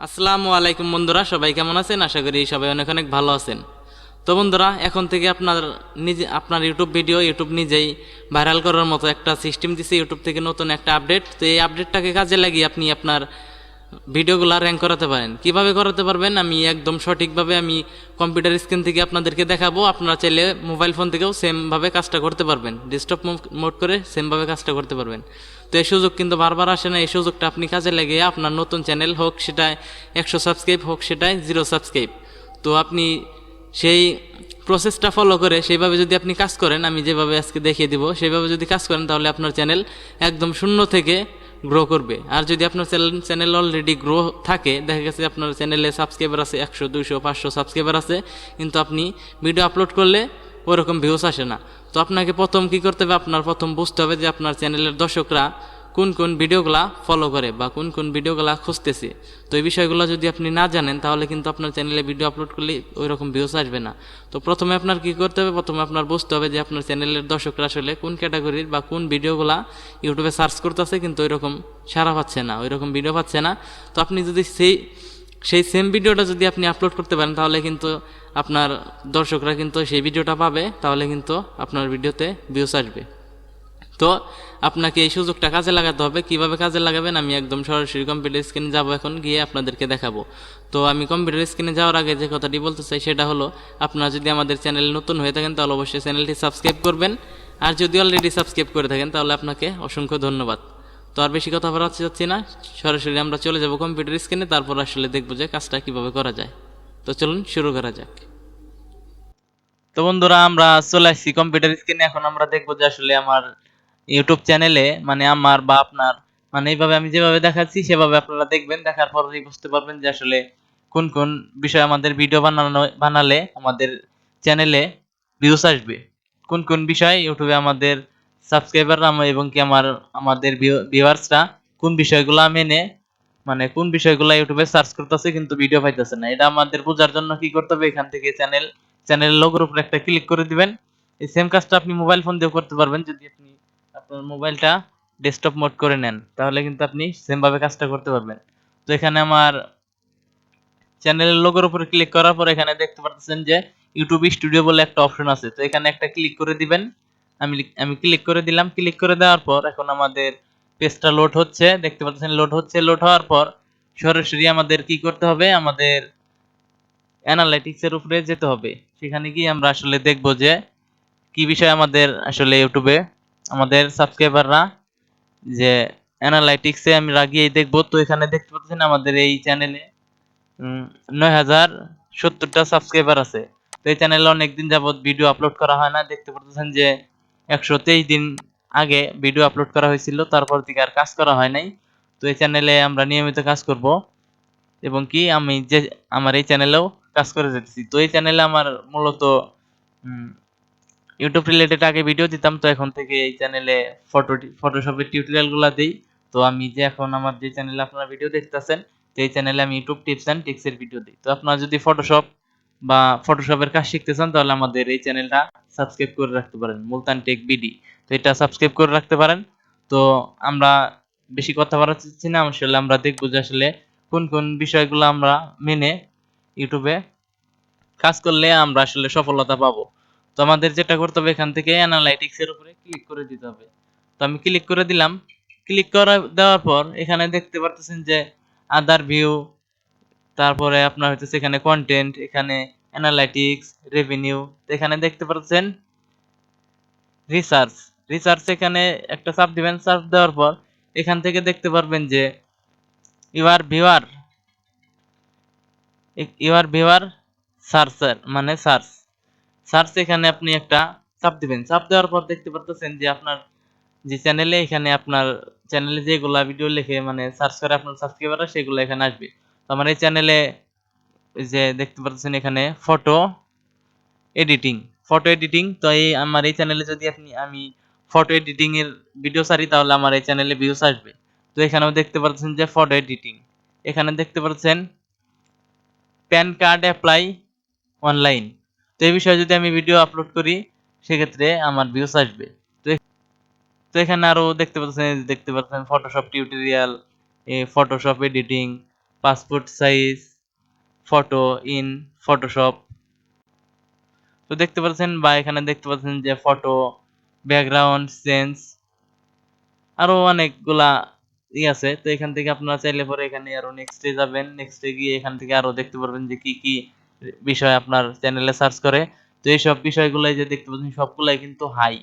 আসসালামু আলাইকুম বন্ধুরা, সবাই কেমন আছেন? আশা করি সবাই অনেক অনেক ভালো আছেন। তো বন্ধুরা, এখন থেকে আপনার ইউটিউব ভিডিও ইউটিউব নিজেই ভাইরাল করার মতো একটা সিস্টেম দিছে ইউটিউব থেকে, নতুন একটা আপডেট। তো এই আপডেটটাকে কাজে লাগিয়ে আপনি আপনার ভিডিওগুলো র্যাঙ্ক করাতে পারেন। কিভাবে করাতে পারবেন আমি একদম সঠিকভাবে কম্পিউটার স্ক্রিন থেকে আপনাদেরকে দেখাবো। আপনারা চাইলে মোবাইল ফোন থেকেও সেমভাবে কাজটা করতে পারবেন, ডেস্কটপ মোড করে সেমভাবে কাজটা করতে পারবেন। তো এই সুযোগ কিন্তু বারবার আসে না। এই সুযোগটা আপনি কাজে লাগিয়ে আপনার নতুন চ্যানেল হোক সেটায় 100 সাবস্ক্রাইব, হোক সেটায় 0 সাবস্ক্রাইব, তো আপনি সেই প্রসেসটা ফলো করে সেইভাবে যদি আপনি কাজ করেন, আমি যেভাবে আজকে দেখিয়ে দিব সেইভাবে যদি কাজ করেন, তাহলে আপনার চ্যানেল একদম শূন্য থেকে গ্রো করবে। আর যদি আপনার চ্যানেল অলরেডি গ্রো থাকে, দেখা গেছে আপনার চ্যানেলে সাবস্ক্রাইবার আছে 100, 200, 500 সাবস্ক্রাইবার আছে, কিন্তু আপনি ভিডিও আপলোড করলে ওরকম ভিউস আসে না। তো আপনাকে প্রথম কী করতে হবে, আপনার প্রথম বুঝতে হবে যে আপনার চ্যানেলের দর্শকরা কোন কোন ভিডিওগুলা ফলো করে বা কোন কোন ভিডিওগুলা খুঁজতেছে। তো এই বিষয়গুলো যদি আপনি না জানেন, তাহলে কিন্তু আপনার চ্যানেলে ভিডিও আপলোড করলে ওই রকম ভিউস আসবে না। তো প্রথমে আপনার কী করতে হবে, প্রথমে আপনার বুঝতে হবে যে আপনার চ্যানেলের দর্শকরা আসলে কোন ক্যাটাগরির বা কোন ভিডিওগুলা ইউটিউবে সার্চ করতেছে, কিন্তু ওই রকম সাড়া পাচ্ছে না, ওই রকম ভিডিও পাচ্ছে না। তো আপনি যদি সেই সেম ভিডিওটা যদি আপনি আপলোড করতে পারেন, তাহলে কিন্তু আপনার দর্শকরা কিন্তু সেই ভিডিওটা পাবে, তাহলে কিন্তু আপনার ভিডিওতে ভিউস আসবে। তো আপনাকে এই সুযোগটা কাজে লাগাতে হবে। কিভাবে কাজে লাগাবেন আমি একদম সরাসরি কম্পিউটার স্ক্রিনে যাব, এখন গিয়ে আপনাদেরকে দেখাবো। তো আমি কম্পিউটার স্ক্রিনে যাওয়ার আগে যে কথাটি বলতে চাই সেটা হলো, আপনারা যদি আমাদের চ্যানেলে নতুন হয়ে থাকেন তাহলে অবশ্যই চ্যানেলটি সাবস্ক্রাইব করবেন। আর যদি অলরেডি সাবস্ক্রাইব করে থাকেন তাহলে আপনাকে অসংখ্য ধন্যবাদ। তো আর বেশি কথা বলাতে চাচ্ছি না, সরাসরি আমরা চলে যাব কম্পিউটার স্ক্রিনে, তারপর আসলে দেখবো যে কাজটা কিভাবে করা যায়। তো চলুন শুরু করা যাক। তো বন্ধুরা, আমরা চলে আসছি কম্পিউটার স্ক্রিনে। এখন আমরা দেখবো যে আসলে আমার ইউটিউব চ্যানেলে মানে আমার বা আপনার মানে এইভাবে আমি যেভাবে দেখাচ্ছি সেভাবে আপনারা দেখবেন। দেখার পরেই বুঝতে পারবেন যে আসলে কোন কোন বিষয়ে আমাদের ভিডিও বানালে আমাদের চ্যানেলে ভিউস আসবে, কোন কোন বিষয় ইউটিউবে আমাদের সাবস্ক্রাইবাররা এবং কি আমাদের ভিউয়ার্সরা কোন বিষয়গুলো মেনে মানে কোন বিষয়গুলো ইউটিউবে সার্চ করতেছে কিন্তু ভিডিও পাইতেছে না। এটা আমাদের বোঝার জন্য কি করতে হবে, এখান থেকে চ্যানেলের লোগোর উপর একটা ক্লিক করে দিবেন। এই সেম কাজটা আপনি মোবাইল ফোন দিয়েও করতে পারবেন। যদি আপনি আপনার মোবাইলটা ডেস্কটপ মোড করে নেন, তাহলে কিন্তু আপনি সেম ভাবে কাজটা করতে পারবেন। তো এখানে আমার চ্যানেলের লোগোর উপরে ক্লিক করার পর এখানে দেখতে পাচ্ছেন যে ইউটিউব স্টুডিও বলে একটা অপশন আছে। তো এখানে একটা ক্লিক করে দিবেন। আমি ক্লিক করে দিলাম। ক্লিক করে দেওয়ার পর এখন আমাদের পেজটা লোড হচ্ছে, দেখতে পাচ্ছেন লোড হচ্ছে। লোড হওয়ার পর সরাসরি আমাদের কি করতে হবে, আমাদের অ্যানালাইটিক্স এর উপরে যেতে হবে। সেখানে গিয়ে আমরা আসলে দেখব যে কি বিষয় আমাদের আসলে ইউটিউবে আমাদের সাবস্ক্রাইবাররা যে অ্যানালাইটিক্সে আমি গিয়েই দেখব। তো এখানে দেখতে পাচ্ছেন আমাদের এই চ্যানেলে 9070টা সাবস্ক্রাইবার আছে। তো এই চ্যানেলে অনেকদিন যাবত ভিডিও আপলোড করা হয় না। দেখতে পাচ্ছেন যে 123 দিন আগে ভিডিও আপলোড করা হয়েছিল, তারপর থেকে আর কাজ করা হয় নাই। তো এই চ্যানেলে আমরা নিয়মিত কাজ করব এবং কি আমি যে আমার এই চ্যানেলেও কাজ করে যেতেছি। তো এই চ্যানেলে আমার মূলত ইউটিউব রিলেটেড আগে ভিডিও দিতাম, তো এখন থেকে এই চ্যানেলে ফটোশপের টিউটোরিয়াল গুলা দিই। তো আমি যে এখন আমার যে চ্যানেলে আপনারা ভিডিও দেখতেছেন, এই চ্যানেলে আমি ইউটিউব টিপস অ্যান্ড ট্রিক্স এর ভিডিও দিই। তো আপনারা যদি ফটোশপের কাজ শিখতে চান, তাহলে আমাদের এই চ্যানেলটা সাবস্ক্রাইব করে রাখতে পারেন, মুলতান টেক বিডি। তো এটা সাবস্ক্রাইব করে রাখতে পারেন। তো আমরা বেশি কথা বাড়াচ্ছি না, আসলে আমরা দেখবো যে আসলে কোন কোন বিষয়গুলো আমরা মেনে ইউটিউবে কাজ করলে আমরা আসলে সফলতা পাবো। তো আমাদের যেটা করতে হবে, এখান থেকে অ্যানালাইটিক্স এর উপরে ক্লিক করে দিতে হবে। তো আমি ক্লিক করে দিলাম। ক্লিক করে দেওয়ার পর এখানে দেখতে পারতেছেন যে আদার ভিউ, তারপরে আপনার হচ্ছে এখানে কন্টেন্ট, এখানে অ্যানালাইটিক্স, রেভিনিউ। তো এখানে দেখতে পাচ্ছেন রিসার্চ। রিসার্চ এখানে একটা চাপ দিবেন। চাপ দেওয়ার পর এখান থেকে দেখতে পারবেন যে ইউর ভিউয়ার ভিউয়ার সার্চার মানে সার্চ এখানে আপনি একটা চাপ দিবেন। চাপ দেওয়ার পর দেখতে পারতেছেন যে আপনার যে চ্যানেলে, এখানে আপনার চ্যানেলে যেগুলা ভিডিও লিখে মানে সার্চ করে আপনার সাবস্ক্রাইবাররা, সেগুলো এখানে আসবে। তো আমার এই চ্যানেলে যে দেখতে পাচ্ছেন এখানে এডিটিং ফটো এডিটিং। তো আমার এই চ্যানেলে যদি আমি ফটো এডিটিং এর ভিডিও ছাড়ি, তাহলে আমার এই চ্যানেলে ভিউস আসবে। তো এখানেও দেখতে পাচ্ছেন যে ফটো এডিটিং, এখানে দেখতে পাচ্ছেন প্যান কার্ড অ্যাপ্লাই অনলাইন। তো এই বিষয়ে যদি আমি ভিডিও আপলোড করি, সেক্ষেত্রে আমার ভিউস আসবে। তো তো এখানে আরো দেখতে পাচ্ছেন Photoshop tutorial, Photoshop editing, passport size photo in Photoshop. তো দেখতে পাচ্ছেন বা এখানে দেখতে পাচ্ছেন যে ফটো, ব্যাকগ্রাউন্ড চেঞ্জ, আরো অনেকগুলা আছে। তো এখান থেকে আপনারা চাইলে পরে এখানে আরো নেক্সটে যাবেন, নেক্সটে গিয়ে এখান থেকে আরো দেখতে পারবেন যে কি কি বিষয় আপনার চ্যানেলে সার্চ করে। তো এইসব বিষয়গুলাই যে দেখতে পাচ্ছেন সবগুলাই কিন্তু হাই।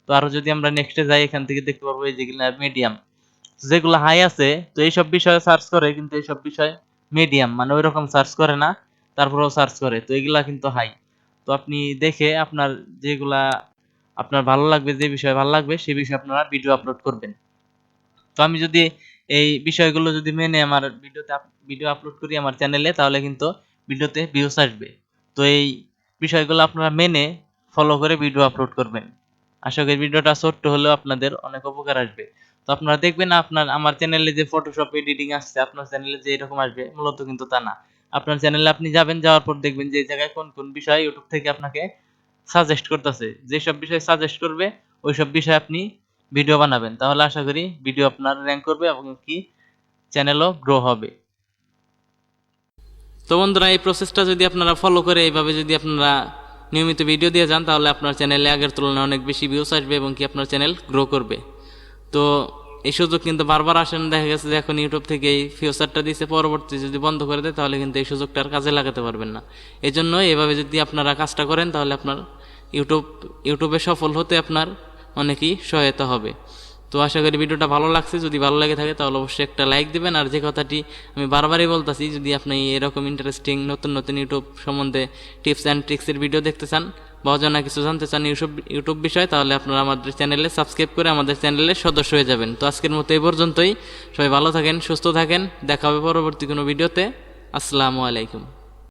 তো আরো যদি আমরা নেক্সটে যাই এখান থেকে দেখতে পারবো এই যেগুলা মিডিয়াম, যেগুলো হাই আছে তো এইসব বিষয়ে সার্চ করে, কিন্তু এইসব বিষয় মিডিয়াম মানে ওইরকম সার্চ করে না, তারপরেও সার্চ করে, তো এগুলা কিন্তু হাই। তো আপনি দেখে আপনার যেগুলা আপনার ভালো লাগবে, যে বিষয় ভালো লাগবে সেই বিষয়ে আপনারা ভিডিও আপলোড করবেন। তো আমি যদি এই বিষয়গুলো যদি মেনে আমার ভিডিও আপলোড করি আমার চ্যানেলে, তাহলে কিন্তু ভিডিওতে ভিউজ আসবে। তো এই বিষয়গুলো আপনারা মেনে ফলো করে ভিডিও আপলোড করবেন। আশা করি ভিডিওটা ছোট্ট হলেও আপনাদের অনেক উপকার আসবে। তো আপনারা দেখবেন আমার চ্যানেলে যে ফটোশপ এডিটিং আসছে আপনার চ্যানেলে যে এরকম আসবে, মূলত কিন্তু তা না। আপনার চ্যানেলে আপনি যাবেন, যাওয়ার পর দেখবেন যে এই জায়গায় কোন কোন বিষয় ইউটিউব থেকে আপনাকে সাজেস্ট করতেছে, যেসব বিষয় সাজেস্ট করবে ওইসব বিষয়ে আপনি ভিডিও বানাবেন, তাহলে আশা করি ভিডিও আপনার র্যাঙ্ক করবে এবং কি চ্যানেলও গ্রো হবে। তো বন্ধুরা এই প্রসেসটা যদি আপনারা ফলো করে এইভাবে যদি আপনারা নিয়মিত ভিডিও দিয়ে যান, তাহলে আপনার চ্যানেলে আগের তুলনায় অনেক বেশি ভিউস আসবে এবং কি আপনার চ্যানেল গ্রো করবে। তো এই সুযোগ কিন্তু বারবার আসে না, দেখা গেছে যে এখন ইউটিউব থেকে এই ফিউচারটা দিয়েছে, পরবর্তী যদি বন্ধ করে দেয় তাহলে কিন্তু এই সুযোগটা আর কাজে লাগাতে পারবেন না। এই জন্য এভাবে যদি আপনারা কাজটা করেন তাহলে আপনার ইউটিউবে সফল হতে আপনার অনেকই সহায়তা হবে। তো আশা করি ভিডিওটা ভালো লাগছে, যদি ভালো লাগে থাকে তাহলে অবশ্যই একটা লাইক দিবেন। আর যে কথাটি আমি বারবারই বলতেছি, যদি আপনি এরকম ইন্টারেস্টিং নতুন নতুন ইউটিউব সম্বন্ধে টিপস অ্যান্ড ট্রিক্সের ভিডিও দেখতে চান বা অজানা কিছু জানতে চান ইউটিউব বিষয়, তাহলে আপনারা আমাদের চ্যানেলে সাবস্ক্রাইব করে আমাদের চ্যানেলের সদস্য হয়ে যাবেন। তো আজকের মতো এই পর্যন্তই, সবাই ভালো থাকেন, সুস্থ থাকেন, দেখা হবে পরবর্তী কোনো ভিডিওতে। আসসালামু আলাইকুম।